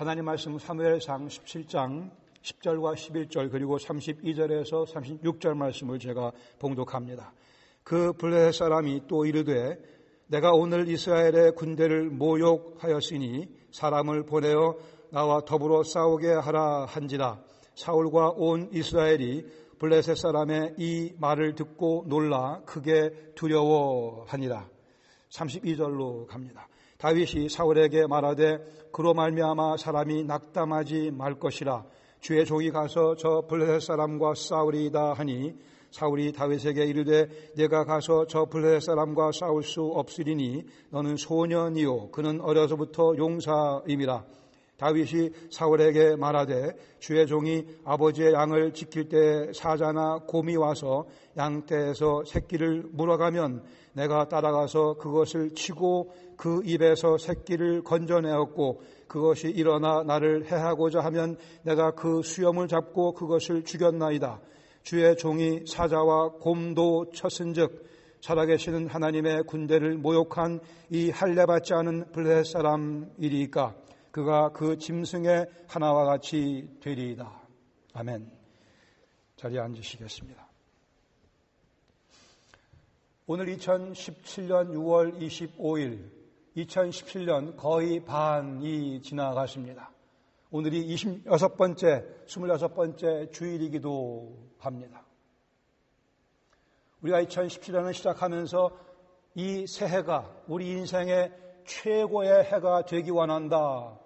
하나님 말씀 사무엘상 17장 10절과 11절 그리고 32절에서 36절 말씀을 제가 봉독합니다. 그 블레셋 사람이 또 이르되 내가 오늘 이스라엘의 군대를 모욕하였으니 사람을 보내어 나와 더불어 싸우게 하라 한지라. 사울과 온 이스라엘이 블레셋 사람의 이 말을 듣고 놀라 크게 두려워하니라. 32절로 갑니다. 다윗이 사울에게 말하되 그로 말미암아 사람이 낙담하지 말 것이라. 주의 종이 가서 저 블레셋 사람과 싸우리이다 하니 사울이 다윗에게 이르되 내가 가서 저 블레셋 사람과 싸울 수 없으리니 너는 소년이요 그는 어려서부터 용사임이라. 다윗이 사울에게 말하되 주의 종이 아버지의 양을 지킬 때 사자나 곰이 와서 양떼에서 새끼를 물어가면 내가 따라가서 그것을 치고 그 입에서 새끼를 건져내었고 그것이 일어나 나를 해하고자 하면 내가 그 수염을 잡고 그것을 죽였나이다. 주의 종이 사자와 곰도 쳤은즉 살아계시는 하나님의 군대를 모욕한 이 할례받지 않은 블레셋 사람이리이까 그가 그 짐승의 하나와 같이 되리이다. 아멘. 자리에 앉으시겠습니다. 오늘 2017년 6월 25일 2017년 거의 반이 지나갔습니다. 오늘이 26번째 주일이기도 합니다. 우리가 2017년을 시작하면서 이 새해가 우리 인생의 최고의 해가 되기 원한다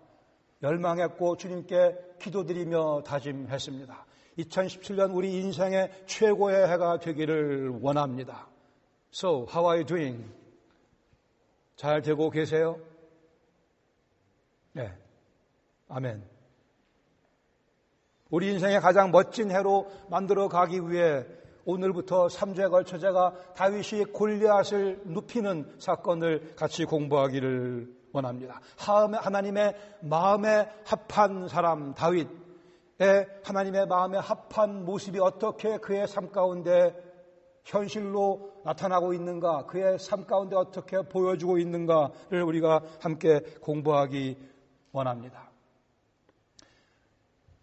열망했고 주님께 기도드리며 다짐했습니다. 2017년 우리 인생의 최고의 해가 되기를 원합니다. So, how are you doing? 잘 되고 계세요? 네. 아멘. 우리 인생의 가장 멋진 해로 만들어 가기 위해 오늘부터 3주에 걸쳐 제가 다윗이 골리앗을 눕히는 사건을 같이 공부하기를 원합니다. 하나님의 마음에 합한 사람 다윗의 하나님의 마음에 합한 모습이 어떻게 그의 삶 가운데 현실로 나타나고 있는가, 그의 삶 가운데 어떻게 보여주고 있는가를 우리가 함께 공부하기 원합니다.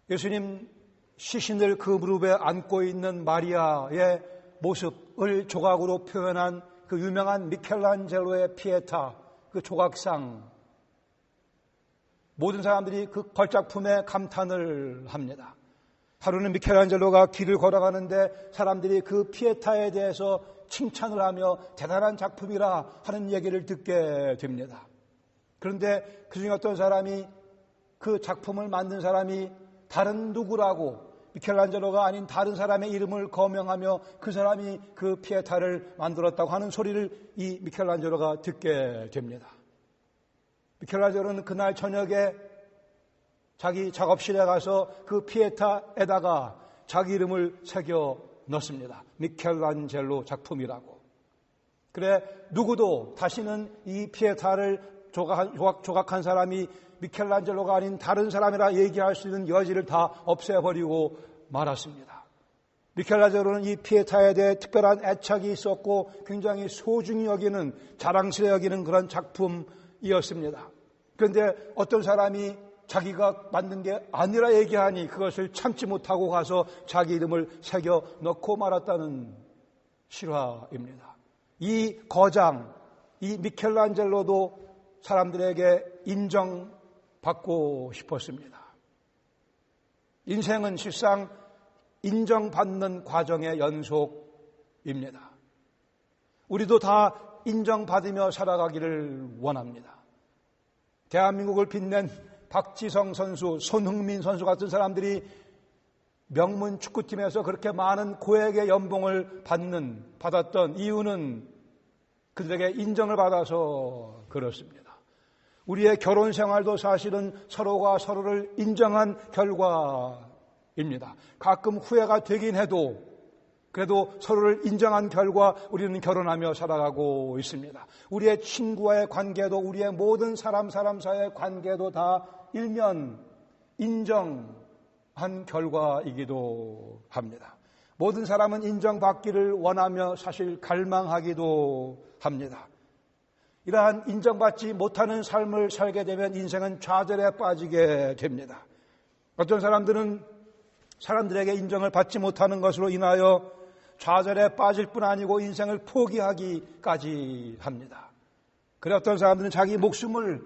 예수님 시신을 그 무릎에 안고 있는 마리아의 모습을 조각으로 표현한 그 유명한 미켈란젤로의 피에타, 그 조각상, 모든 사람들이 그 걸작품에 감탄을 합니다. 하루는 미켈란젤로가 길을 걸어가는데 사람들이 그 피에타에 대해서 칭찬을 하며 대단한 작품이라 하는 얘기를 듣게 됩니다. 그런데 그중에 어떤 사람이 그 작품을 만든 사람이 다른 누구라고 미켈란젤로가 아닌 다른 사람의 이름을 거명하며 그 사람이 그 피에타를 만들었다고 하는 소리를 이 미켈란젤로가 듣게 됩니다. 미켈란젤로는 그날 저녁에 자기 작업실에 가서 그 피에타에다가 자기 이름을 새겨 넣습니다. 미켈란젤로 작품이라고. 그래 누구도 다시는 이 피에타를 조각한 사람이 미켈란젤로가 아닌 다른 사람이라 얘기할 수 있는 여지를 다 없애버리고 말았습니다. 미켈란젤로는 이 피에타에 대해 특별한 애착이 있었고 굉장히 소중히 여기는, 자랑스레 여기는 그런 작품이었습니다. 그런데 어떤 사람이 자기가 만든 게 아니라 얘기하니 그것을 참지 못하고 가서 자기 이름을 새겨 넣고 말았다는 실화입니다. 이 거장, 이 미켈란젤로도 사람들에게 인정받고 싶었습니다. 인생은 실상 인정받는 과정의 연속입니다. 우리도 다 인정받으며 살아가기를 원합니다. 대한민국을 빛낸 박지성 선수, 손흥민 선수 같은 사람들이 명문 축구팀에서 그렇게 많은 고액의 연봉을 받았던 이유는 그들에게 인정을 받아서 그렇습니다. 우리의 결혼 생활도 사실은 서로가 서로를 인정한 결과입니다. 가끔 후회가 되긴 해도 그래도 서로를 인정한 결과 우리는 결혼하며 살아가고 있습니다. 우리의 친구와의 관계도, 우리의 모든 사람 사이의 관계도 다 일면 인정한 결과이기도 합니다. 모든 사람은 인정받기를 원하며 사실 갈망하기도 합니다. 이러한 인정받지 못하는 삶을 살게 되면 인생은 좌절에 빠지게 됩니다. 어떤 사람들은 사람들에게 인정을 받지 못하는 것으로 인하여 좌절에 빠질 뿐 아니고 인생을 포기하기까지 합니다. 그래 어떤 사람들은 자기 목숨을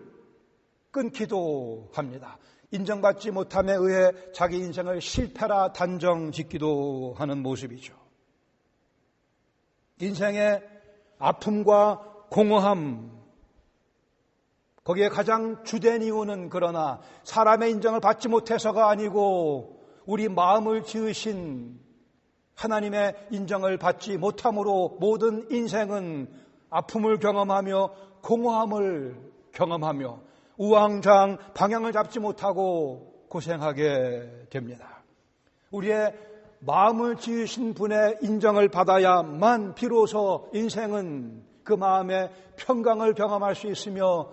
끊기도 합니다. 인정받지 못함에 의해 자기 인생을 실패라 단정짓기도 하는 모습이죠. 인생의 아픔과 공허함, 거기에 가장 주된 이유는 그러나 사람의 인정을 받지 못해서가 아니고 우리 마음을 지으신 하나님의 인정을 받지 못함으로 모든 인생은 아픔을 경험하며 공허함을 경험하며 우왕좌왕 방향을 잡지 못하고 고생하게 됩니다. 우리의 마음을 지으신 분의 인정을 받아야만 비로소 인생은 그 마음의 평강을 경험할 수 있으며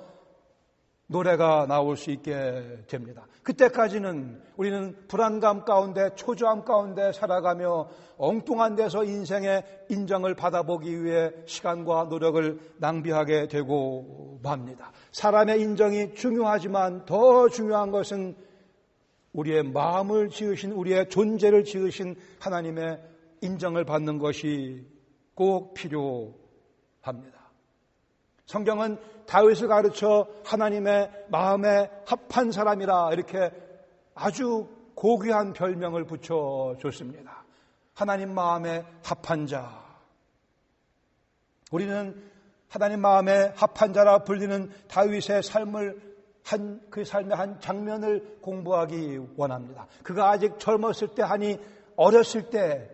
노래가 나올 수 있게 됩니다. 그때까지는 우리는 불안감 가운데 초조함 가운데 살아가며 엉뚱한 데서 인생의 인정을 받아보기 위해 시간과 노력을 낭비하게 되고 맙니다. 사람의 인정이 중요하지만 더 중요한 것은 우리의 마음을 지으신, 우리의 존재를 지으신 하나님의 인정을 받는 것이 꼭 필요합니다. 성경은 다윗을 가르쳐 하나님의 마음에 합한 사람이라 이렇게 아주 고귀한 별명을 붙여줬습니다. 하나님 마음에 합한 자. 우리는 하나님 마음에 합한 자라 불리는 다윗의 삶을 그 삶의 한 장면을 공부하기 원합니다. 그가 아직 젊었을 때 하니 어렸을 때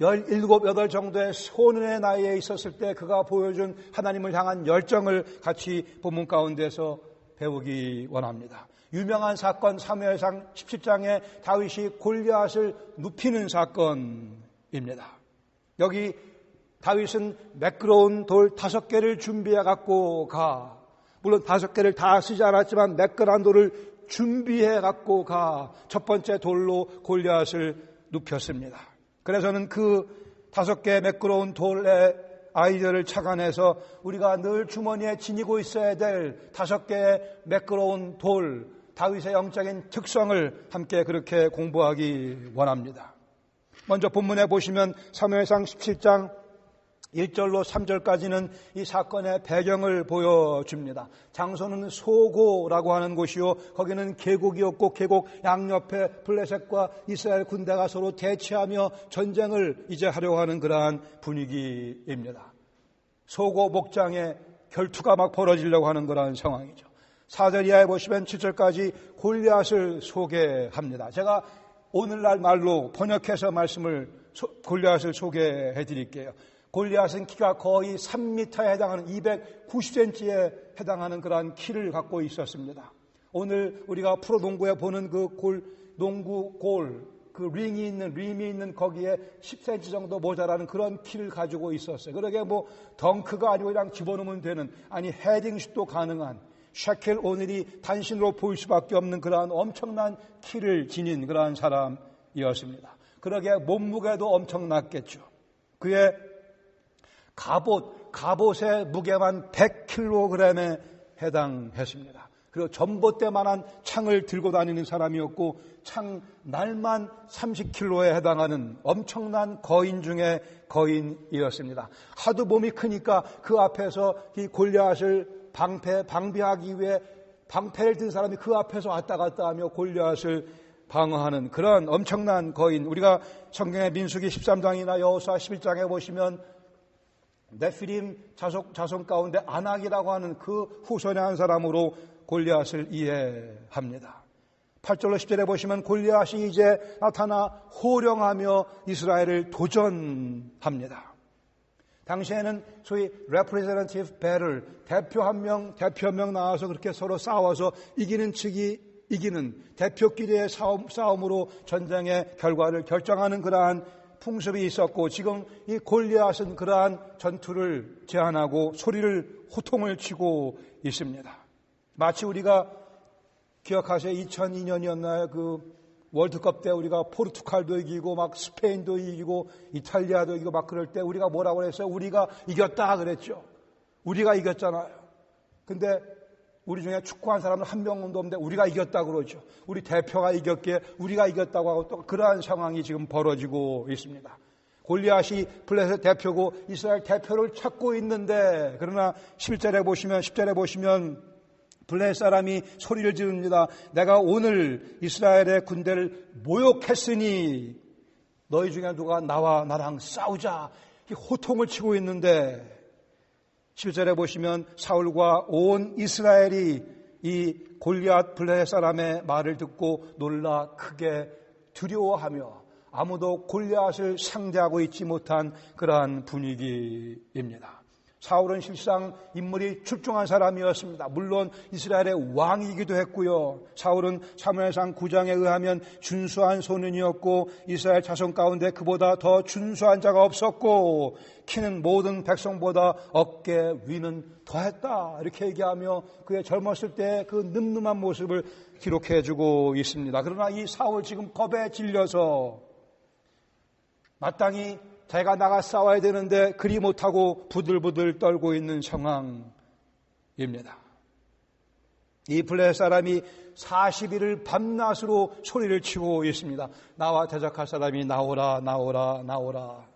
17, 18 정도의 소년의 나이에 있었을 때 그가 보여준 하나님을 향한 열정을 같이 본문 가운데서 배우기 원합니다. 유명한 사건 사무엘상 17장에 다윗이 골리앗을 눕히는 사건입니다. 여기 다윗은 매끄러운 돌 5개를 준비해 갖고 가. 물론 5개를 다 쓰지 않았지만 매끄러운 돌을 준비해 갖고 가. 첫 번째 돌로 골리앗을 눕혔습니다. 그래서는 그 5개의 매끄러운 돌의 아이디어를 착안해서 우리가 늘 주머니에 지니고 있어야 될 5개의 매끄러운 돌, 다윗의 영적인 특성을 함께 그렇게 공부하기 원합니다. 먼저 본문에 보시면 사무엘상 17장 1절로 3절까지는 이 사건의 배경을 보여줍니다. 장소는 소고라고 하는 곳이요, 거기는 계곡이었고 계곡 양옆에 블레셋과 이스라엘 군대가 서로 대치하며 전쟁을 이제 하려고 하는 그러한 분위기입니다. 소고 목장에 결투가 막 벌어지려고 하는 그러한 상황이죠. 4절 이하에 보시면 7절까지 골리앗을 소개합니다. 제가 오늘날 말로 번역해서 골리앗을 소개해 드릴게요. 골리앗은 키가 거의 3m에 해당하는 290cm에 해당하는 그러한 키를 갖고 있었습니다. 오늘 우리가 프로농구에 보는 그 농구 골, 그 림이 있는 거기에 10cm 정도 모자라는 그런 키를 가지고 있었어요. 그러게 뭐 덩크가 아니고 그냥 집어넣으면 되는, 아니 헤딩슛도 가능한, 샤켈 오닐이 단신으로 보일 수밖에 없는 그러한 엄청난 키를 지닌 그러한 사람이었습니다. 그러게 몸무게도 엄청났겠죠. 그의 갑옷의 무게만 100kg에 해당했습니다. 그리고 전봇대만한 창을 들고 다니는 사람이었고 창 날만 30kg에 해당하는 엄청난 거인 중에 거인이었습니다. 하도 몸이 크니까 그 앞에서 이 골리앗을 방비하기 위해 방패를 든 사람이 그 앞에서 왔다 갔다 하며 골리앗을 방어하는 그런 엄청난 거인. 우리가 성경의 민수기 13장이나 여호수아 11장에 보시면 네피림 자손 가운데 아낙이라고 하는 그 후손의 한 사람으로 골리앗을 이해합니다. 8절로 10절에 보시면 골리앗이 이제 나타나 호령하며 이스라엘을 도전합니다. 당시에는 소위 representative battle, 대표 한 명 나와서 그렇게 서로 싸워서 이기는 측이 이기는 대표끼리의 싸움으로 전쟁의 결과를 결정하는 그러한 풍습이 있었고, 지금 이 골리앗은 그러한 전투를 제안하고 호통을 치고 있습니다. 마치 우리가 기억하세요. 2002년이었나요? 그 월드컵 때 우리가 포르투갈도 이기고 막 스페인도 이기고 이탈리아도 이기고 막 그럴 때 우리가 뭐라고 그랬어요? 우리가 이겼다 그랬죠. 우리가 이겼잖아요. 근데 우리 중에 축구한 사람은 한 명도 없는데 우리가 이겼다고 그러죠. 우리 대표가 이겼기에 우리가 이겼다고 하고 또 그러한 상황이 지금 벌어지고 있습니다. 골리앗이 블레셋 대표고 이스라엘 대표를 찾고 있는데, 그러나 10절에 보시면 블레셋 사람이 소리를 지릅니다. 내가 오늘 이스라엘의 군대를 모욕했으니 너희 중에 누가 나와 나랑 싸우자, 호통을 치고 있는데, 11절에 보시면 사울과 온 이스라엘이 이 골리앗 블레셋 사람의 말을 듣고 놀라 크게 두려워하며 아무도 골리앗을 상대하고 있지 못한 그러한 분위기입니다. 사울은 실상 인물이 출중한 사람이었습니다. 물론 이스라엘의 왕이기도 했고요. 사울은 사무엘상 9장에 의하면 준수한 소년이었고 이스라엘 자손 가운데 그보다 더 준수한 자가 없었고 키는 모든 백성보다 어깨 위는 더했다, 이렇게 얘기하며 그의 젊었을 때 그 늠름한 모습을 기록해주고 있습니다. 그러나 이 사울 지금 겁에 질려서 마땅히 자기가 나가 싸워야 되는데 그리 못하고 부들부들 떨고 있는 상황입니다. 이 블레셋 사람이 40일을 밤낮으로 소리를 치고 있습니다. 나와 대적할 사람이 나오라, 나오라, 나오라.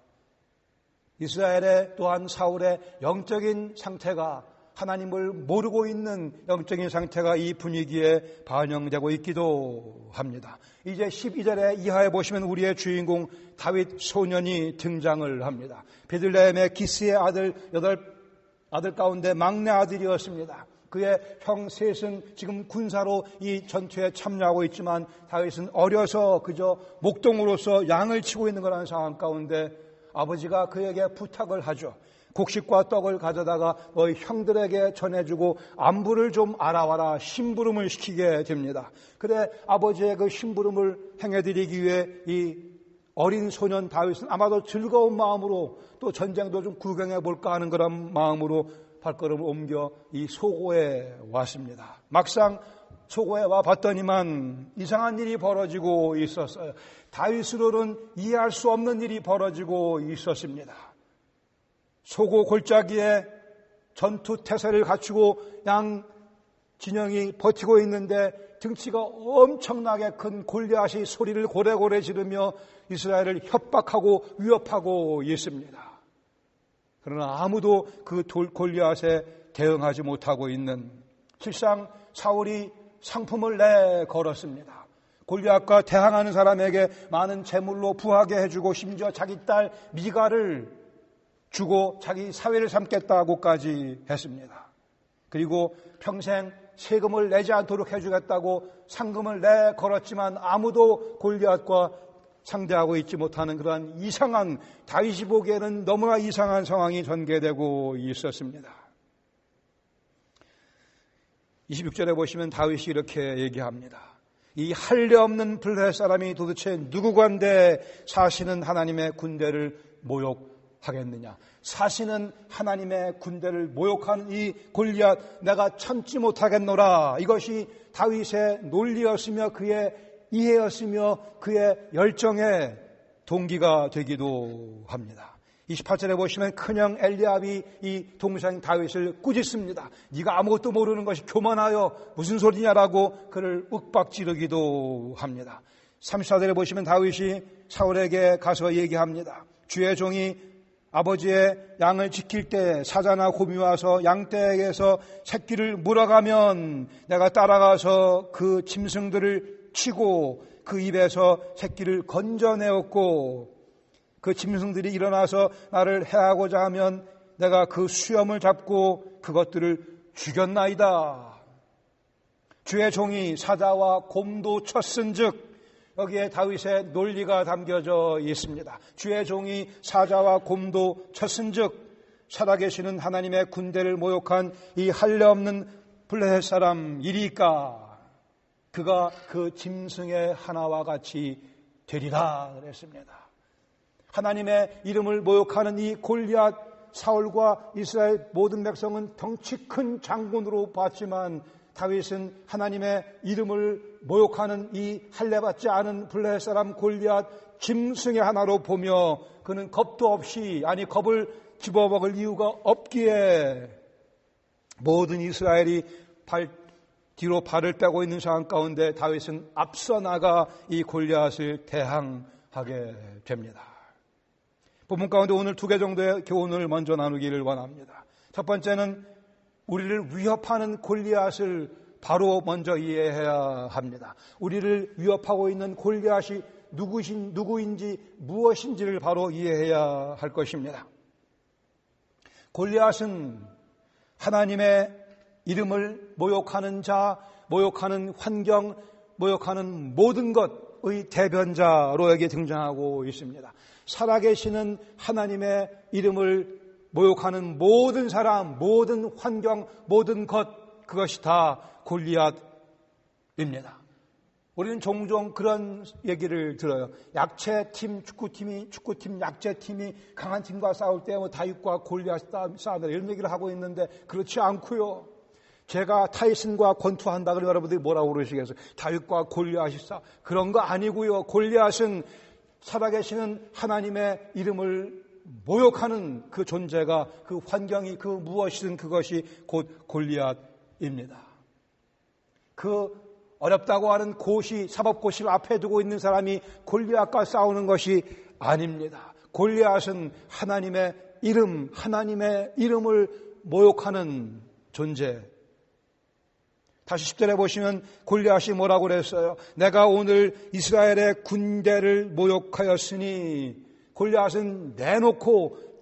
이스라엘의 또한 사울의 영적인 상태가, 하나님을 모르고 있는 영적인 상태가 이 분위기에 반영되고 있기도 합니다. 이제 12절에 이하에 보시면 우리의 주인공 다윗 소년이 등장을 합니다. 베들레헴의 기스의 아들 가운데 막내 아들이었습니다. 그의 형 셋은 지금 군사로 이 전투에 참여하고 있지만 다윗은 어려서 그저 목동으로서 양을 치고 있는 거라는 상황 가운데 아버지가 그에게 부탁을 하죠. 곡식과 떡을 가져다가 너희 형들에게 전해주고 안부를 좀 알아와라, 심부름을 시키게 됩니다. 그래 아버지의 그 심부름을 행해드리기 위해 이 어린 소년 다윗은 아마도 즐거운 마음으로 또 전쟁도 좀 구경해 볼까 하는 그런 마음으로 발걸음을 옮겨 이 소고에 왔습니다. 막상 소고에 와 봤더니만 이상한 일이 벌어지고 있었어요. 다윗으로는 이해할 수 없는 일이 벌어지고 있었습니다. 소고 골짜기에 전투 태세를 갖추고 양 진영이 버티고 있는데 등치가 엄청나게 큰 골리앗이 소리를 고래고래 지르며 이스라엘을 협박하고 위협하고 있습니다. 그러나 아무도 그 골리앗에 대응하지 못하고 있는, 실상 사울이 상품을 내걸었습니다. 골리앗과 대항하는 사람에게 많은 재물로 부하게 해주고 심지어 자기 딸 미가를 주고 자기 사위를 삼겠다고까지 했습니다. 그리고 평생 세금을 내지 않도록 해주겠다고 상금을 내걸었지만 아무도 골리앗과 상대하고 있지 못하는 그러한 이상한, 다윗이 보기에는 너무나 이상한 상황이 전개되고 있었습니다. 26절에 보시면 다윗이 이렇게 얘기합니다. 이 할례 없는 블레셋 사람이 도대체 누구건데 사시는 하나님의 군대를 모욕하겠느냐. 사시는 하나님의 군대를 모욕하는 이 골리앗 내가 참지 못하겠노라. 이것이 다윗의 논리였으며 그의 이해였으며 그의 열정의 동기가 되기도 합니다. 28절에 보시면 큰형 엘리압이 이 동생 다윗을 꾸짖습니다. 네가 아무것도 모르는 것이 교만하여 무슨 소리냐라고 그를 윽박지르기도 합니다. 34절에 보시면 다윗이 사울에게 가서 얘기합니다. 주의 종이 아버지의 양을 지킬 때 사자나 곰이 와서 양떼에게서 새끼를 물어가면 내가 따라가서 그 짐승들을 치고 그 입에서 새끼를 건져내었고 그 짐승들이 일어나서 나를 해하고자 하면 내가 그 수염을 잡고 그것들을 죽였나이다. 주의 종이 사자와 곰도 쳤은즉, 여기에 다윗의 논리가 담겨져 있습니다. 주의 종이 사자와 곰도 쳤은즉, 살아계시는 하나님의 군대를 모욕한 이 할례 없는 블레셋 사람 이리까 그가 그 짐승의 하나와 같이 되리라 그랬습니다. 하나님의 이름을 모욕하는 이 골리앗, 사울과 이스라엘 모든 백성은 덩치 큰 장군으로 봤지만 다윗은 하나님의 이름을 모욕하는 이 할례받지 않은 블레셋 사람 골리앗 짐승의 하나로 보며 그는 겁도 없이, 아니 겁을 집어먹을 이유가 없기에 모든 이스라엘이 뒤로 발을 빼고 있는 상황 가운데 다윗은 앞서 나가 이 골리앗을 대항하게 됩니다. 본문 가운데 오늘 2개 정도의 교훈을 먼저 나누기를 원합니다. 첫 번째는 우리를 위협하는 골리앗을 바로 먼저 이해해야 합니다. 우리를 위협하고 있는 골리앗이 누구인지 무엇인지를 바로 이해해야 할 것입니다. 골리앗은 하나님의 이름을 모욕하는 자, 모욕하는 환경, 모욕하는 모든 것의 대변자로 여기 등장하고 있습니다. 살아계시는 하나님의 이름을 모욕하는 모든 사람, 모든 환경, 모든 것, 그것이 다 골리앗입니다. 우리는 종종 그런 얘기를 들어요. 약체팀, 축구팀 약체팀이 강한 팀과 싸울 때 다윗과 골리앗 싸움이다 이런 얘기를 하고 있는데 그렇지 않고요. 제가 타이슨과 권투한다 그러면 여러분들이 뭐라고 그러시겠어요? 다윗과 골리앗이 그런 거 아니고요. 골리앗은 살아계시는 하나님의 이름을 모욕하는 그 존재가, 그 환경이, 그 무엇이든 그것이 곧 골리앗입니다. 그 어렵다고 하는 사법고시를 앞에 두고 있는 사람이 골리앗과 싸우는 것이 아닙니다. 골리앗은 하나님의 이름을 모욕하는 존재. 다시 10절에 보시면 골리앗이 뭐라고 그랬어요? 내가 오늘 이스라엘의 군대를 모욕하였으니, 골리앗은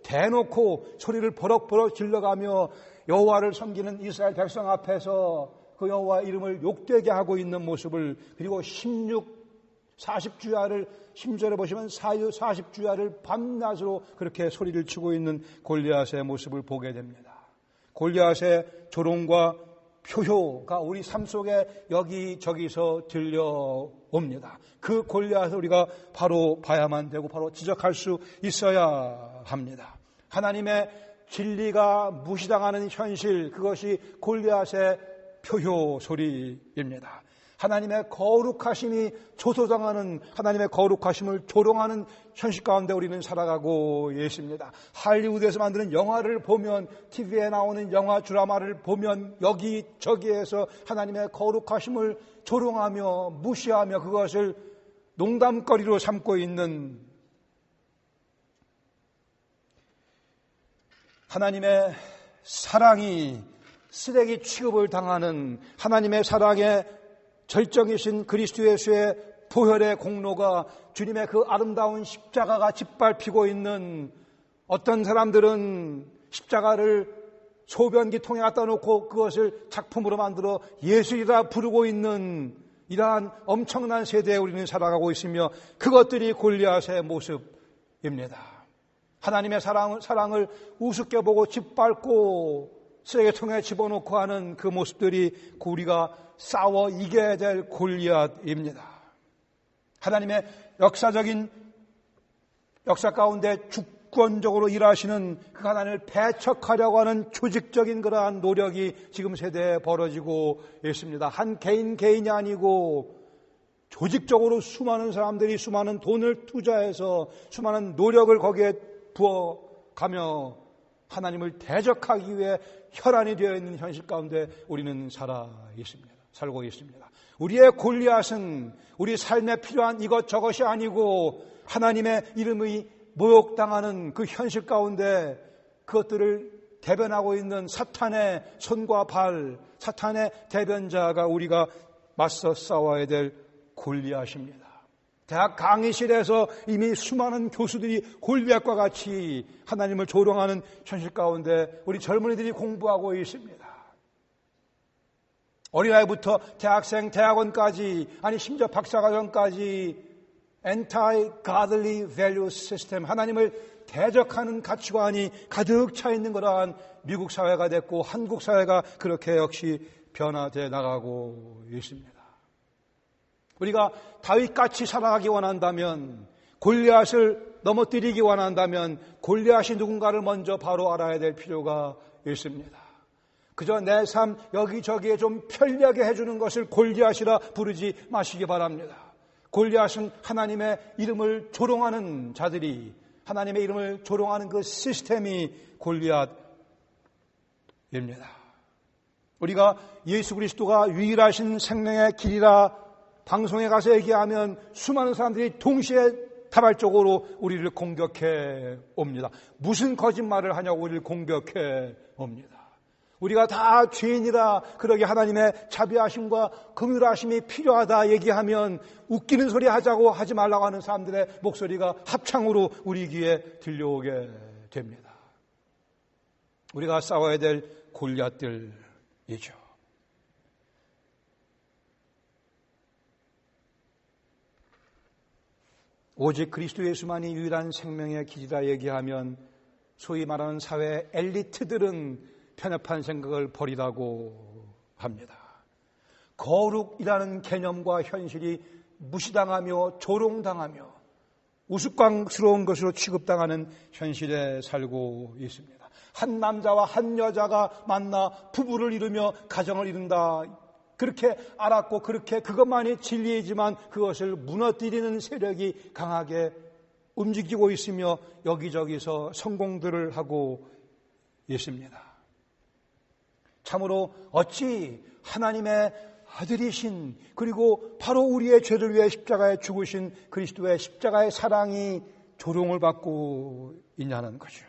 대놓고 소리를 버럭버럭 질러가며 여호와를 섬기는 이스라엘 백성 앞에서 그 여호와 이름을 욕되게 하고 있는 모습을, 그리고 40주야를 10절에 보시면 40주야를 밤낮으로 그렇게 소리를 치고 있는 골리앗의 모습을 보게 됩니다. 골리앗의 조롱과 표효가 우리 삶 속에 여기저기서 들려옵니다. 그 골리앗을 우리가 바로 봐야만 되고 바로 지적할 수 있어야 합니다. 하나님의 진리가 무시당하는 현실, 그것이 골리앗의 표효 소리입니다. 하나님의 거룩하심이 조소당하는, 하나님의 거룩하심을 조롱하는 현실 가운데 우리는 살아가고 있습니다. 할리우드에서 만드는 영화를 보면, TV에 나오는 영화 드라마를 보면 여기저기에서 하나님의 거룩하심을 조롱하며 무시하며 그것을 농담거리로 삼고 있는, 하나님의 사랑이 쓰레기 취급을 당하는, 하나님의 사랑의 절정이신 그리스도 예수의 보혈의 공로가, 주님의 그 아름다운 십자가가 짓밟히고 있는, 어떤 사람들은 십자가를 소변기 통에 갖다 놓고 그것을 작품으로 만들어 예술이라 부르고 있는 이러한 엄청난 세대에 우리는 살아가고 있으며, 그것들이 골리앗의 모습입니다. 하나님의 사랑을 우습게 보고 짓밟고 쓰레기통에 집어넣고 하는 그 모습들이 우리가 싸워 이겨야 될 골리앗입니다. 하나님의 역사 가운데 주권적으로 일하시는 그 하나님을 배척하려고 하는 조직적인 그러한 노력이 지금 세대에 벌어지고 있습니다. 한 개인이 아니고 조직적으로 수많은 사람들이 수많은 돈을 투자해서 수많은 노력을 거기에 부어가며 하나님을 대적하기 위해 혈안이 되어 있는 현실 가운데 우리는 살고 있습니다. 우리의 골리앗은 우리 삶에 필요한 이것저것이 아니고 하나님의 이름이 모욕당하는 그 현실 가운데 그것들을 대변하고 있는 사탄의 손과 발, 사탄의 대변자가 우리가 맞서 싸워야 될 골리앗입니다. 대학 강의실에서 이미 수많은 교수들이 골리앗과 같이 하나님을 조롱하는 현실 가운데 우리 젊은이들이 공부하고 있습니다. 어린아이부터 대학생, 대학원까지, 아니 심지어 박사과정까지 anti-godly value system, 하나님을 대적하는 가치관이 가득 차 있는 그러한 미국 사회가 됐고 한국 사회가 그렇게 역시 변화되어 나가고 있습니다. 우리가 다윗같이 살아가기 원한다면, 골리앗을 넘어뜨리기 원한다면 골리앗이 누군가를 먼저 바로 알아야 될 필요가 있습니다. 그저 내 삶 여기저기에 좀 편리하게 해주는 것을 골리앗이라 부르지 마시기 바랍니다. 골리앗은 하나님의 이름을 조롱하는 자들이, 하나님의 이름을 조롱하는 그 시스템이 골리앗입니다. 우리가 예수 그리스도가 유일하신 생명의 길이라 방송에 가서 얘기하면 수많은 사람들이 동시에 다발적으로 우리를 공격해 옵니다. 무슨 거짓말을 하냐고 우리를 공격해 옵니다. 우리가 다 죄인이라 그러게 하나님의 자비하심과 긍휼하심이 필요하다 얘기하면 웃기는 소리 하자고 하지 말라고 하는 사람들의 목소리가 합창으로 우리 귀에 들려오게 됩니다. 우리가 싸워야 될 골리앗들이죠. 오직 그리스도 예수만이 유일한 생명의 길이라 얘기하면 소위 말하는 사회 엘리트들은 편협한 생각을 버리라고 합니다. 거룩이라는 개념과 현실이 무시당하며 조롱당하며 우스꽝스러운 것으로 취급당하는 현실에 살고 있습니다. 한 남자와 한 여자가 만나 부부를 이루며 가정을 이룬다. 그렇게 알았고 그렇게 그것만이 진리이지만 그것을 무너뜨리는 세력이 강하게 움직이고 있으며 여기저기서 성공들을 하고 있습니다. 참으로 어찌 하나님의 아들이신 그리고 바로 우리의 죄를 위해 십자가에 죽으신 그리스도의 십자가의 사랑이 조롱을 받고 있냐는 거죠.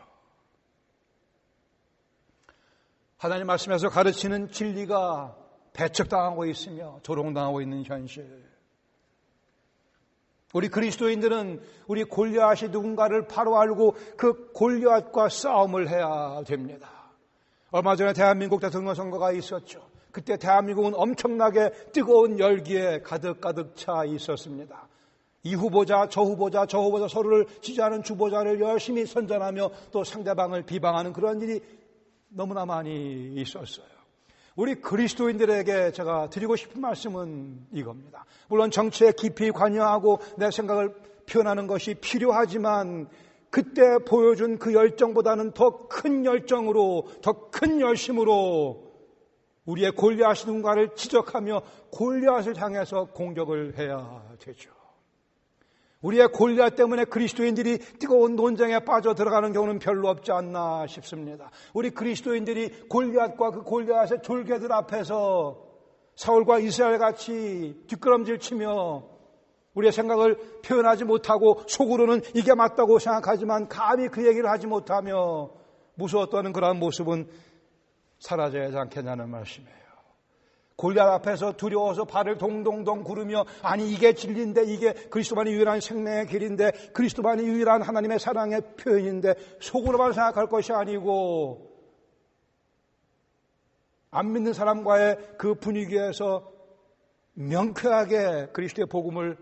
하나님 말씀에서 가르치는 진리가 배척당하고 있으며 조롱당하고 있는 현실. 우리 그리스도인들은 우리 골리앗이 누군가를 바로 알고 그 골리앗과 싸움을 해야 됩니다. 얼마 전에 대한민국 대통령 선거가 있었죠. 그때 대한민국은 엄청나게 뜨거운 열기에 가득 차 있었습니다. 이 후보자, 저 후보자, 저 후보자 서로를 지지하는 주보자를 열심히 선전하며 또 상대방을 비방하는 그런 일이 너무나 많이 있었어요. 우리 그리스도인들에게 제가 드리고 싶은 말씀은 이겁니다. 물론 정치에 깊이 관여하고 내 생각을 표현하는 것이 필요하지만 그때 보여준 그 열정보다는 더 큰 열정으로, 더 큰 열심으로 우리의 골리앗이 누군가를 지적하며 골리앗을 향해서 공격을 해야 되죠. 우리의 골리앗 때문에 그리스도인들이 뜨거운 논쟁에 빠져 들어가는 경우는 별로 없지 않나 싶습니다. 우리 그리스도인들이 골리앗과 그 골리앗의 졸개들 앞에서 사울과 이스라엘 같이 뒷걸음질 치며 우리의 생각을 표현하지 못하고 속으로는 이게 맞다고 생각하지만 감히 그 얘기를 하지 못하며 무서웠다는 그러한 모습은 사라져야 하지 않겠냐는 말씀이에요. 골리앗 앞에서 두려워서 발을 동동동 구르며 아니 이게 진리인데 이게 그리스도만이 유일한 생명의 길인데 그리스도만이 유일한 하나님의 사랑의 표현인데 속으로만 생각할 것이 아니고 안 믿는 사람과의 그 분위기에서 명쾌하게 그리스도의 복음을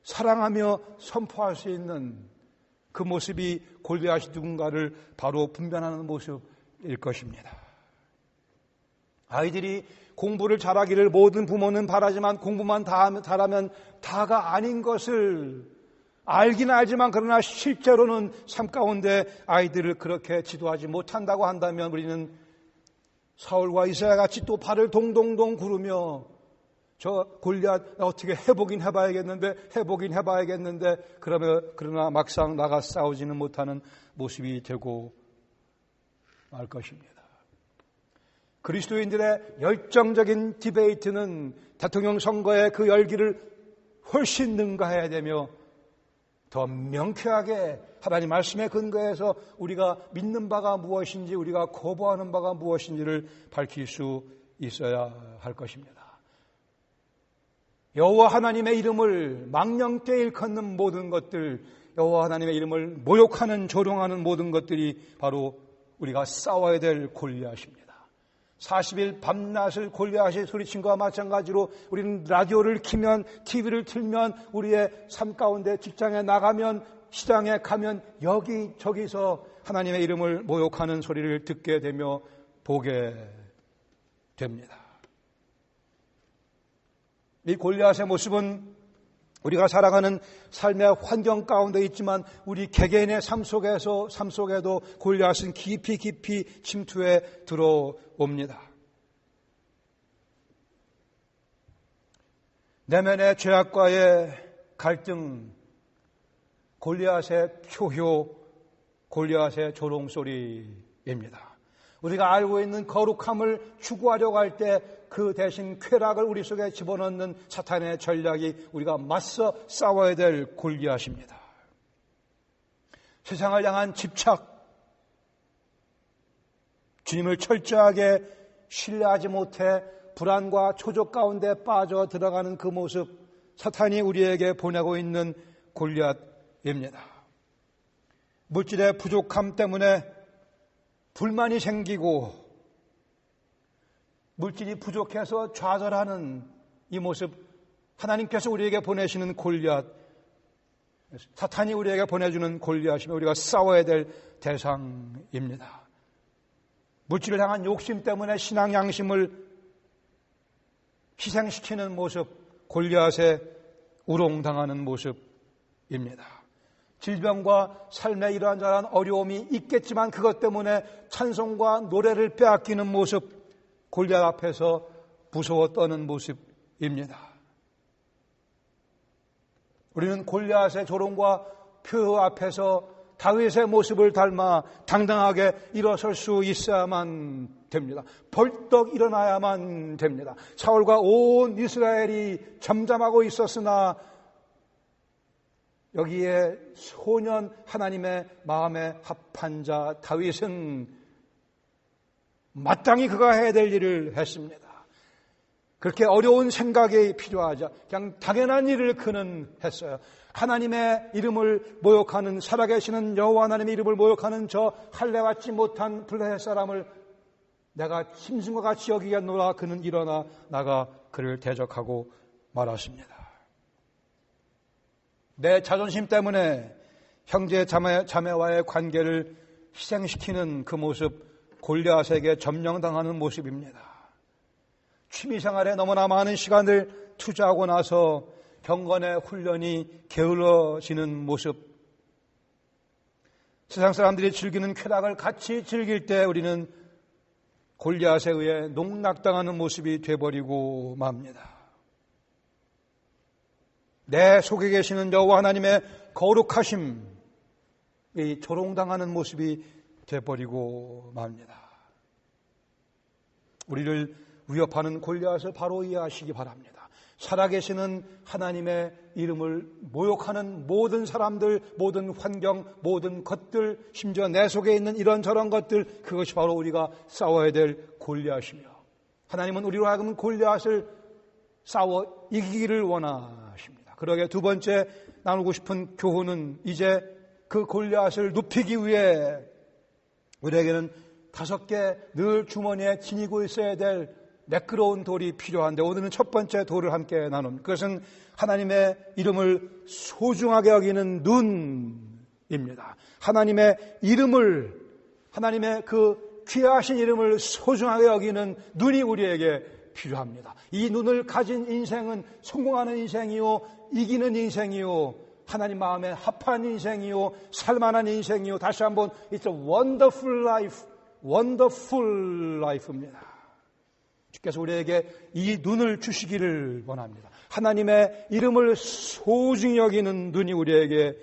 사랑하며 선포할 수 있는 그 모습이 골리앗이 누군가를 바로 분별하는 모습일 것입니다. 아이들이 공부를 잘하기를 모든 부모는 바라지만 공부만 잘하면 다가 아닌 것을 알긴 알지만 그러나 실제로는 삶 가운데 아이들을 그렇게 지도하지 못한다고 한다면 우리는 사울과 이스라엘 같이 또 발을 동동동 구르며 저 골리앗 어떻게 해보긴 해봐야겠는데 그러나 막상 나가 싸우지는 못하는 모습이 되고 말 것입니다. 그리스도인들의 열정적인 디베이트는 대통령 선거의 그 열기를 훨씬 능가해야 되며 더 명쾌하게 하나님 말씀에 근거해서 우리가 믿는 바가 무엇인지 우리가 거부하는 바가 무엇인지를 밝힐 수 있어야 할 것입니다. 여호와 하나님의 이름을 망령되이 일컫는 모든 것들, 여호와 하나님의 이름을 모욕하는 조롱하는 모든 것들이 바로 우리가 싸워야 될 골리앗입니다. 40일 밤낮을 골리앗이 소리친 것과 마찬가지로 우리는 라디오를 켜면 TV를 틀면 우리의 삶 가운데 직장에 나가면 시장에 가면 여기저기서 하나님의 이름을 모욕하는 소리를 듣게 되며 보게 됩니다. 이 골리앗의 모습은 우리가 살아가는 삶의 환경 가운데 있지만 우리 개개인의 삶 속에도 골리앗은 깊이 침투해 들어옵니다. 내면의 죄악과의 갈등, 골리앗의 표효, 골리앗의 조롱소리입니다. 우리가 알고 있는 거룩함을 추구하려고 할 때 그 대신 쾌락을 우리 속에 집어넣는 사탄의 전략이 우리가 맞서 싸워야 될 골리앗입니다. 세상을 향한 집착, 주님을 철저하게 신뢰하지 못해 불안과 초조 가운데 빠져 들어가는 그 모습, 사탄이 우리에게 보내고 있는 골리앗입니다. 물질의 부족함 때문에 불만이 생기고 물질이 부족해서 좌절하는 이 모습, 하나님께서 우리에게 보내시는 골리앗, 사탄이 우리에게 보내주는 골리앗이며 우리가 싸워야 될 대상입니다. 물질을 향한 욕심 때문에 신앙 양심을 희생시키는 모습, 골리앗에 우롱당하는 모습입니다. 질병과 삶의 이러한 어려움이 있겠지만 그것 때문에 찬송과 노래를 빼앗기는 모습, 골리앗 앞에서 무서워 떠는 모습입니다. 우리는 골리앗의 조롱과 표 앞에서 다윗의 모습을 닮아 당당하게 일어설 수 있어야만 됩니다. 벌떡 일어나야만 됩니다. 사울과 온 이스라엘이 잠잠하고 있었으나 여기에 소년 하나님의 마음에 합한 자 다윗은 마땅히 그가 해야 될 일을 했습니다. 그렇게 어려운 생각이 필요하자 그냥 당연한 일을 그는 했어요. 하나님의 이름을 모욕하는, 살아계시는 여호와 하나님의 이름을 모욕하는 저 할례받지 못한 블레셋 사람을 내가 짐승과 같이 여기겠노라. 그는 일어나 나가 그를 대적하고 말았습니다. 내 자존심 때문에 형제 자매와의 관계를 희생시키는 그 모습, 골리앗에게 점령당하는 모습입니다. 취미생활에 너무나 많은 시간을 투자하고 나서 경건의 훈련이 게을러지는 모습, 세상 사람들이 즐기는 쾌락을 같이 즐길 때 우리는 골리앗에 의해 농락당하는 모습이 돼버리고 맙니다. 내 속에 계시는 여호와 하나님의 거룩하심이 조롱당하는 모습이 돼버리고 맙니다. 우리를 위협하는 골리앗을 바로 이해하시기 바랍니다. 살아계시는 하나님의 이름을 모욕하는 모든 사람들, 모든 환경, 모든 것들, 심지어 내 속에 있는 이런저런 것들, 그것이 바로 우리가 싸워야 될 골리앗이며 하나님은 우리로 하여금 골리앗을 싸워 이기기를 원하십니다. 그러게 두 번째 나누고 싶은 교훈은 이제 그 골리앗을 눕히기 위해 우리에게는 5개 늘 주머니에 지니고 있어야 될 매끄러운 돌이 필요한데 오늘은 첫 번째 돌을 함께 나눈 그것은 하나님의 이름을 소중하게 여기는 눈입니다. 하나님의 이름을, 하나님의 그 귀하신 이름을 소중하게 여기는 눈이 우리에게 필요합니다. 이 눈을 가진 인생은 성공하는 인생이요, 이기는 인생이요, 하나님 마음에 합한 인생이요, 살만한 인생이요. 다시 한번 It's a wonderful life, wonderful life입니다. 주께서 우리에게 이 눈을 주시기를 원합니다. 하나님의 이름을 소중히 여기는 눈이 우리에게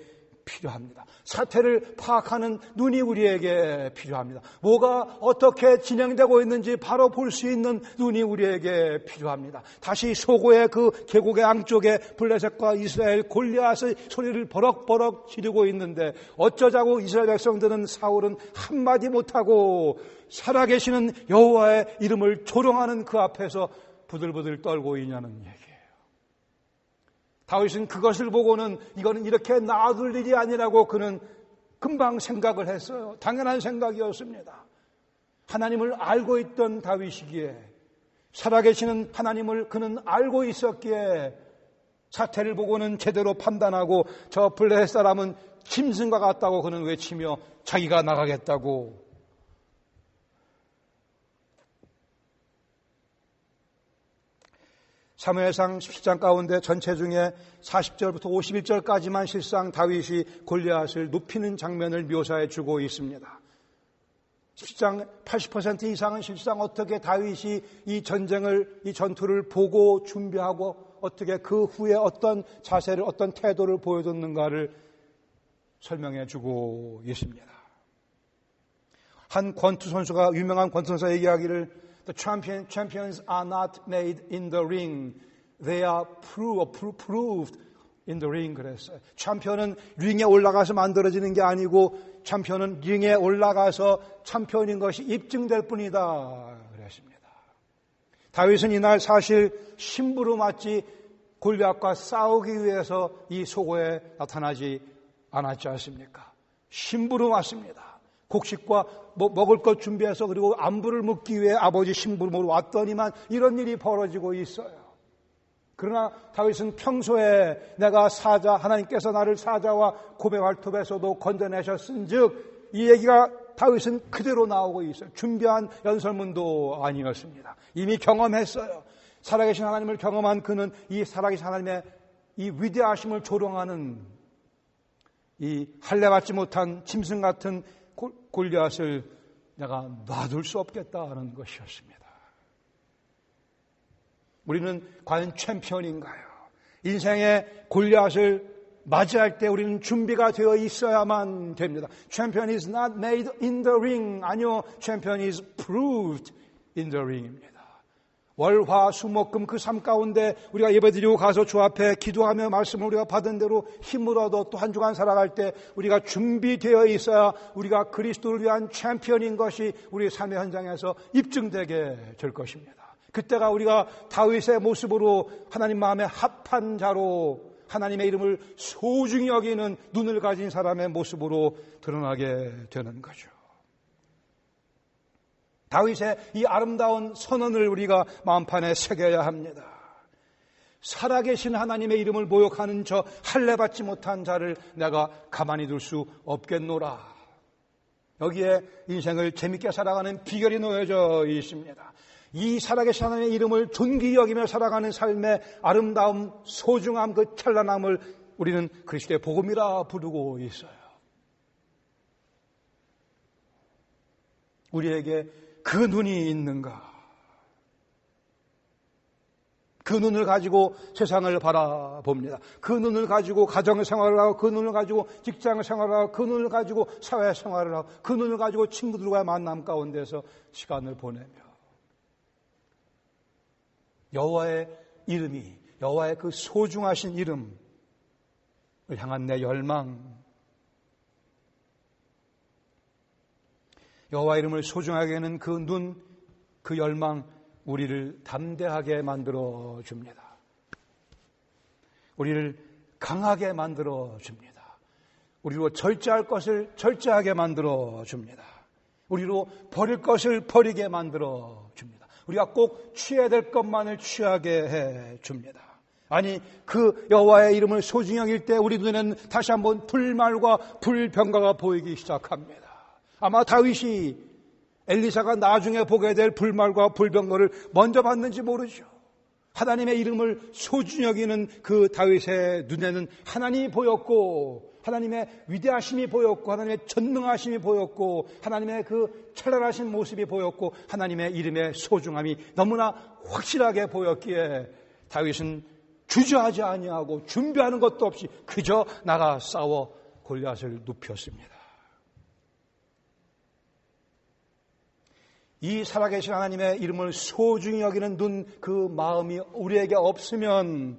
필요합니다. 사태를 파악하는 눈이 우리에게 필요합니다. 뭐가 어떻게 진행되고 있는지 바로 볼 수 있는 눈이 우리에게 필요합니다. 다시 소고의 그 계곡의 양쪽에 블레셋과 이스라엘 골리앗의 소리를 버럭버럭 지르고 있는데 어쩌자고 이스라엘 백성들은 사울은 한마디 못하고 살아계시는 여호와의 이름을 조롱하는 그 앞에서 부들부들 떨고 있냐는 얘기예요. 다윗은 그것을 보고는 이거는 이렇게 놔둘 일이 아니라고 그는 금방 생각을 했어요. 당연한 생각이었습니다. 하나님을 알고 있던 다윗이기에, 살아계시는 하나님을 그는 알고 있었기에 사태를 보고는 제대로 판단하고 저 블레셋 사람은 짐승과 같다고 그는 외치며 자기가 나가겠다고. 사무엘상 17장 가운데 전체 중에 40절부터 51절까지만 실상 다윗이 골리앗을 눕히는 장면을 묘사해 주고 있습니다. 17장 80% 이상은 실상 어떻게 다윗이 이 전쟁을, 이 전투를 보고 준비하고 어떻게 그 후에 어떤 자세를, 어떤 태도를 보여줬는가를 설명해 주고 있습니다. 한 권투 선수가, 유명한 권투 선수가 얘기하기를 The champions are not made in the ring. They are proved in the ring. 그랬어요. 챔피언은 링에 올라가서 만들어지는 게 아니고 챔피언은 링에 올라가서 챔피언인 것이 입증될 뿐이다. 그랬습니다. 다윗은 이날 사실 심부름맞지 골리앗과 싸우기 위해서 이 소고에 나타나지 않았지 않습니까? 심부름 왔습니다. 곡식과 먹을 것 준비해서 그리고 안부를 묻기 위해 아버지 심부름으로 왔더니만 이런 일이 벌어지고 있어요. 그러나 다윗은 평소에 내가 사자, 하나님께서 나를 사자와 곰의 발톱에서도 건져내셨은즉 이 얘기가 다윗은 그대로 나오고 있어요. 준비한 연설문도 아니었습니다. 이미 경험했어요. 살아계신 하나님을 경험한 그는 이 살아계신 하나님의 이 위대하심을 조롱하는 이 할례받지 못한 짐승 같은 골리앗을 내가 놔둘 수 없겠다는 것이었습니다. 우리는 과연 챔피언인가요? 인생의 골리앗을 맞이할 때 우리는 준비가 되어 있어야만 됩니다. Champion is not made in the ring. 아니요, champion is proved in the ring입니다. 월, 화, 수, 목, 금 그 삶 가운데 우리가 예배드리고 가서 주 앞에 기도하며 말씀을 우리가 받은 대로 힘을 얻어 또 한 주간 살아갈 때 우리가 준비되어 있어야 우리가 그리스도를 위한 챔피언인 것이 우리의 삶의 현장에서 입증되게 될 것입니다. 그때가 우리가 다윗의 모습으로 하나님 마음에 합한 자로 하나님의 이름을 소중히 여기는 눈을 가진 사람의 모습으로 드러나게 되는 거죠. 다윗의 이 아름다운 선언을 우리가 마음판에 새겨야 합니다. 살아계신 하나님의 이름을 모욕하는 저 할례받지 못한 자를 내가 가만히 둘 수 없겠노라. 여기에 인생을 재밌게 살아가는 비결이 놓여져 있습니다. 이 살아계신 하나님의 이름을 존귀히 여기며 살아가는 삶의 아름다움, 소중함, 그 찬란함을 우리는 그리스도의 복음이라 부르고 있어요. 우리에게 그 눈이 있는가? 그 눈을 가지고 세상을 바라봅니다. 그 눈을 가지고 가정생활을 하고, 그 눈을 가지고 직장생활을 하고, 그 눈을 가지고 사회생활을 하고, 그 눈을 가지고 친구들과의 만남 가운데서 시간을 보내며 여호와의 이름이, 여호와의 그 소중하신 이름을 향한 내 열망, 여호와 이름을 소중하게 하는 그 눈, 그 열망 우리를 담대하게 만들어 줍니다. 우리를 강하게 만들어 줍니다. 우리로 절제할 것을 절제하게 만들어 줍니다. 우리로 버릴 것을 버리게 만들어 줍니다. 우리가 꼭 취해야 될 것만을 취하게 해 줍니다. 아니, 그 여호와의 이름을 소중히 여길 때 우리 눈에는 다시 한번 불말과 불병가가 보이기 시작합니다. 아마 다윗이 엘리사가 나중에 보게 될 불말과 불병거를 먼저 봤는지 모르죠. 하나님의 이름을 소중히 여기는 그 다윗의 눈에는 하나님이 보였고, 하나님의 위대하심이 보였고, 하나님의 전능하심이 보였고, 하나님의 그 찬란하신 모습이 보였고, 하나님의 이름의 소중함이 너무나 확실하게 보였기에 다윗은 주저하지 아니하고 준비하는 것도 없이 그저 나가 싸워 골리앗을 눕혔습니다. 이 살아계신 하나님의 이름을 소중히 여기는 눈, 그 마음이 우리에게 없으면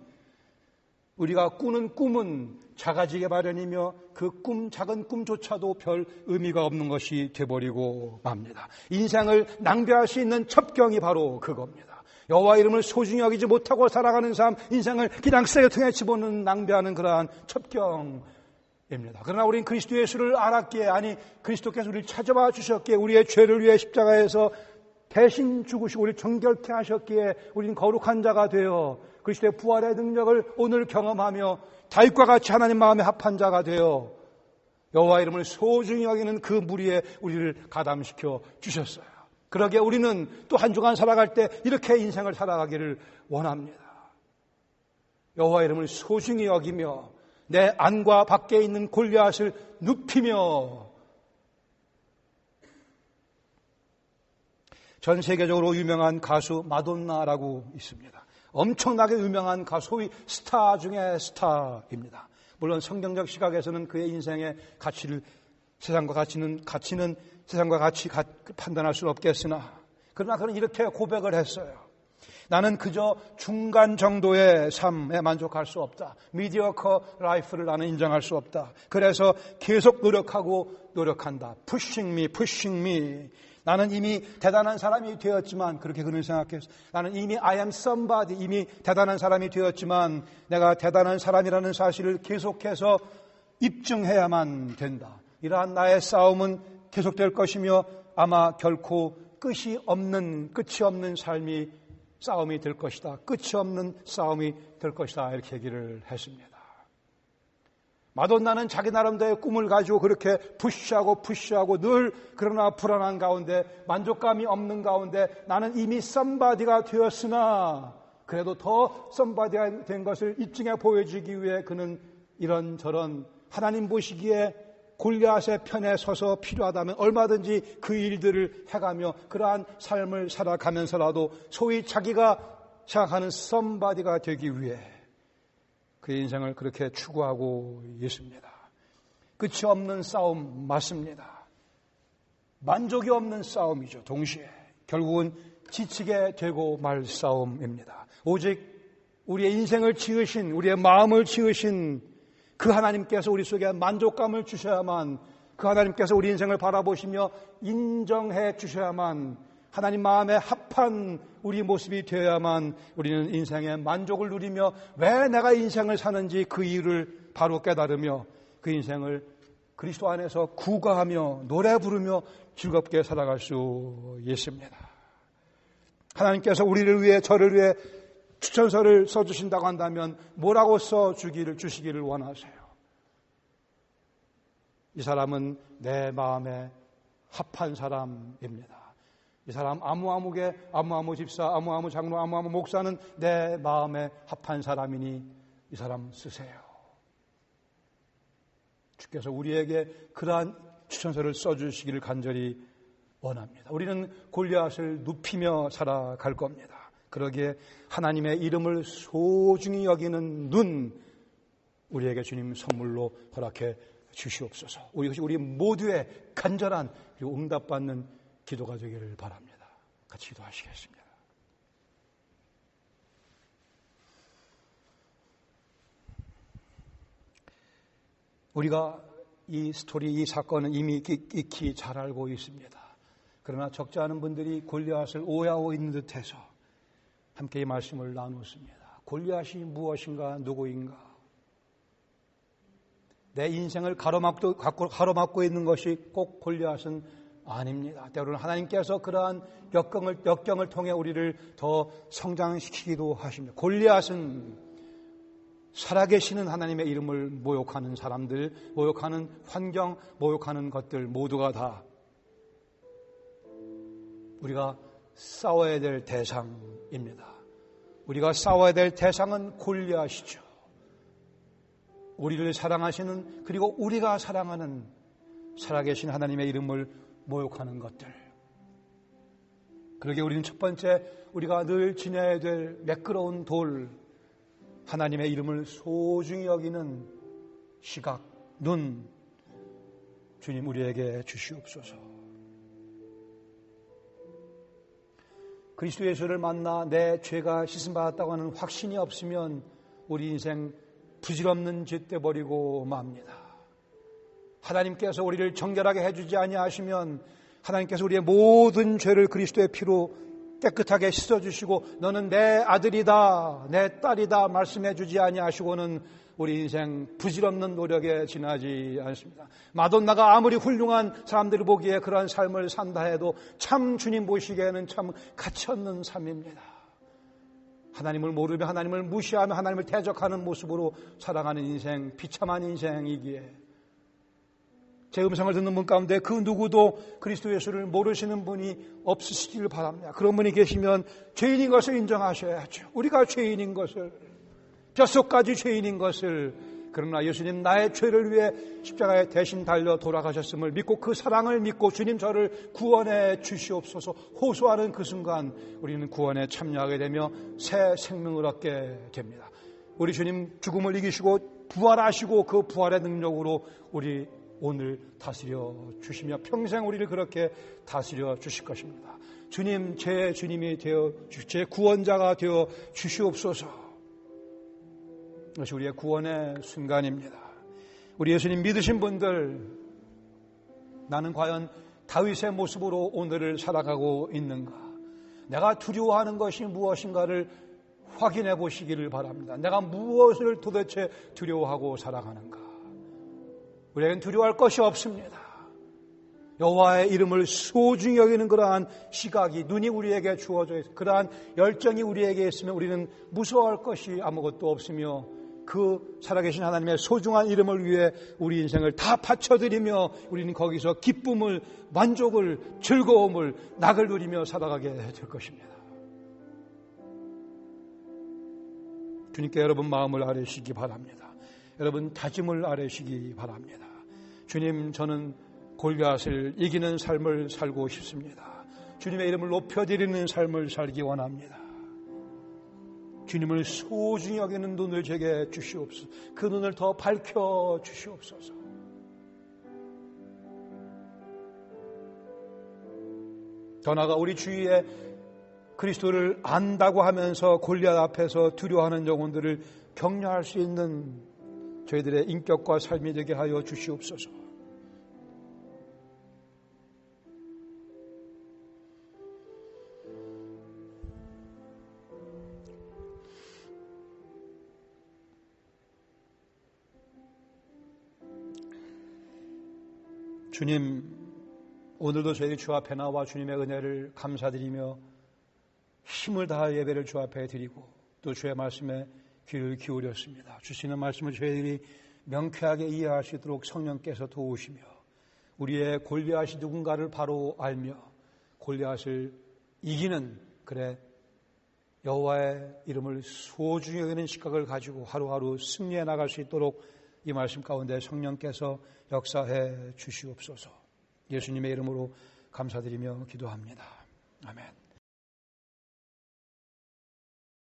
우리가 꾸는 꿈은 작아지게 마련이며 그 꿈, 작은 꿈조차도 별 의미가 없는 것이 돼버리고 맙니다. 인생을 낭비할 수 있는 첩경이 바로 그겁니다. 여호와 이름을 소중히 여기지 못하고 살아가는 삶, 인생을 그냥 쓰레기통에 집어넣는 낭비하는 그러한 첩경, 그러나 우리는 그리스도 예수를 알았기에, 아니 그리스도께서 우리를 찾아와 주셨기에, 우리의 죄를 위해 십자가에서 대신 죽으시고 우리를 정결케 하셨기에 우리는 거룩한 자가 되어 그리스도의 부활의 능력을 오늘 경험하며 다윗과 같이 하나님 마음에 합한 자가 되어 여호와 이름을 소중히 여기는 그 무리에 우리를 가담시켜 주셨어요. 그러기에 우리는 또 한 주간 살아갈 때 이렇게 인생을 살아가기를 원합니다. 여호와 이름을 소중히 여기며 내 안과 밖에 있는 골리앗을 눕히며, 전 세계적으로 유명한 가수 마돈나라고 있습니다. 엄청나게 유명한 가수, 소위 스타 중에 스타입니다. 물론 성경적 시각에서는 그의 인생의 가치를, 세상과 가치는 세상과 같이 판단할 수는 없겠으나 그러나 그는 이렇게 고백을 했어요. 나는 그저 중간 정도의 삶에 만족할 수 없다. 미디어커 라이프를 나는 인정할 수 없다. 그래서 계속 노력한다. pushing me. 나는 이미 대단한 사람이 되었지만, 그렇게 그는 생각했어. 나는 이미 I am somebody, 이미 대단한 사람이 되었지만 내가 대단한 사람이라는 사실을 계속해서 입증해야만 된다. 이러한 나의 싸움은 계속될 것이며 아마 결코 끝이 없는 싸움이 될 것이다. 끝이 없는 싸움이 될 것이다. 이렇게 얘기를 했습니다. 마돈나는 자기 나름대로의 꿈을 가지고 그렇게 푸시하고 늘 그러나 불안한 가운데, 만족감이 없는 가운데 나는 이미 somebody가 되었으나 그래도 더 somebody가 된 것을 입증해 보여주기 위해 그는 이런저런 하나님 보시기에 골리앗의 편에 서서 필요하다면 얼마든지 그 일들을 해가며 그러한 삶을 살아가면서라도 소위 자기가 생각하는 somebody가 되기 위해 그의 인생을 그렇게 추구하고 있습니다. 끝이 없는 싸움 맞습니다. 만족이 없는 싸움이죠. 동시에 결국은 지치게 되고 말 싸움입니다. 오직 우리의 인생을 지으신, 우리의 마음을 지으신 그 하나님께서 우리 속에 만족감을 주셔야만, 그 하나님께서 우리 인생을 바라보시며 인정해 주셔야만, 하나님 마음에 합한 우리 모습이 되어야만 우리는 인생의 만족을 누리며 왜 내가 인생을 사는지 그 이유를 바로 깨달으며 그 인생을 그리스도 안에서 구가하며 노래 부르며 즐겁게 살아갈 수 있습니다. 하나님께서 우리를 위해, 저를 위해 추천서를 써주신다고 한다면 뭐라고 주시기를 원하세요? 이 사람은 내 마음에 합한 사람입니다. 이 사람 아무아무 집사, 아무아무 장로, 아무아무 목사는 내 마음에 합한 사람이니 이 사람 쓰세요. 주께서 우리에게 그러한 추천서를 써주시기를 간절히 원합니다. 우리는 골리앗을 눕히며 살아갈 겁니다. 그러기에 하나님의 이름을 소중히 여기는 눈 우리에게 주님 선물로 허락해 주시옵소서. 우리 모두의 간절한 그리고 응답받는 기도가 되기를 바랍니다. 같이 기도하시겠습니다. 우리가 이 사건은 이미 익히 잘 알고 있습니다. 그러나 적지 않은 분들이 골리앗을 오해하고 있는 듯해서 함께 이 말씀을 나눴습니다. 골리앗이 무엇인가, 누구인가? 내 인생을 가로막고 있는 것이 꼭 골리앗은 아닙니다. 때로는 하나님께서 그러한 역경을 통해 우리를 더 성장시키기도 하십니다. 골리앗은 살아계시는 하나님의 이름을 모욕하는 사람들, 모욕하는 환경, 모욕하는 것들 모두가 다 우리가 싸워야 될 대상입니다. 우리가 싸워야 될 대상은 골리앗이죠. 우리를 사랑하시는, 그리고 우리가 사랑하는 살아계신 하나님의 이름을 모욕하는 것들. 그러게 우리는 첫 번째 우리가 늘 지내야 될 매끄러운 돌, 하나님의 이름을 소중히 여기는 시각, 눈, 주님 우리에게 주시옵소서. 그리스도 예수를 만나 내 죄가 씻음받았다고 하는 확신이 없으면 우리 인생 부질없는 짓 돼버리고 맙니다. 하나님께서 우리를 정결하게 해주지 아니하시면, 하나님께서 우리의 모든 죄를 그리스도의 피로 깨끗하게 씻어주시고 너는 내 아들이다, 내 딸이다 말씀해주지 아니하시고는 우리 인생 부질없는 노력에 지나지 않습니다. 마돈나가 아무리 훌륭한 사람들이 보기에 그러한 삶을 산다 해도 참 주님 보시기에는 참 가치없는 삶입니다. 하나님을 모르며 하나님을 무시하며 하나님을 대적하는 모습으로 살아가는 인생, 비참한 인생이기에 제 음성을 듣는 분 가운데 그 누구도 그리스도 예수를 모르시는 분이 없으시길 바랍니다. 그런 분이 계시면 죄인인 것을 인정하셔야죠. 우리가 죄인인 것을, 뼛속까지 죄인인 것을. 그러나 예수님 나의 죄를 위해 십자가에 대신 달려 돌아가셨음을 믿고 그 사랑을 믿고 주님 저를 구원해 주시옵소서 호소하는 그 순간 우리는 구원에 참여하게 되며 새 생명을 얻게 됩니다. 우리 주님 죽음을 이기시고 부활하시고 그 부활의 능력으로 우리 오늘 다스려 주시며 평생 우리를 그렇게 다스려 주실 것입니다. 주님, 제 주님이 되어 제 구원자가 되어 주시옵소서. 이것이 우리의 구원의 순간입니다. 우리 예수님 믿으신 분들, 나는 과연 다윗의 모습으로 오늘을 살아가고 있는가? 내가 두려워하는 것이 무엇인가를 확인해 보시기를 바랍니다. 내가 무엇을 도대체 두려워하고 살아가는가? 우리에겐 두려워할 것이 없습니다. 여호와의 이름을 소중히 여기는 그러한 시각이, 눈이 우리에게 주어져 있어 그러한 열정이 우리에게 있으면 우리는 무서워할 것이 아무것도 없으며 그 살아계신 하나님의 소중한 이름을 위해 우리 인생을 다 바쳐드리며 우리는 거기서 기쁨을, 만족을, 즐거움을, 낙을 누리며 살아가게 될 것입니다. 주님께 여러분 마음을 아뢰시기 바랍니다. 여러분 다짐을 아뢰시기 바랍니다. 주님, 저는 골리앗을 이기는 삶을 살고 싶습니다. 주님의 이름을 높여드리는 삶을 살기 원합니다. 주님을 소중히 여기는 눈을 제게 주시옵소서. 그 눈을 더 밝혀 주시옵소서. 더 나아가 우리 주위에 그리스도를 안다고 하면서 골리앗 앞에서 두려워하는 영혼들을 격려할 수 있는 저희들의 인격과 삶이 되게 하여 주시옵소서. 주님, 오늘도 저희 주 앞에 나와 주님의 은혜를 감사드리며 힘을 다하 예배를 주 앞에 드리고 또 주의 말씀에 귀를 기울였습니다. 주시는 말씀을 저희들이 명쾌하게 이해할 수 있도록 성령께서 도우시며 우리의 골리앗이 누군가를 바로 알며 골리앗을 이기는, 그래, 여호와의 이름을 소중히 여기는 시각을 가지고 하루하루 승리해 나갈 수 있도록 이 말씀 가운데 성령께서 역사해 주시옵소서. 예수님의 이름으로 감사드리며 기도합니다. 아멘.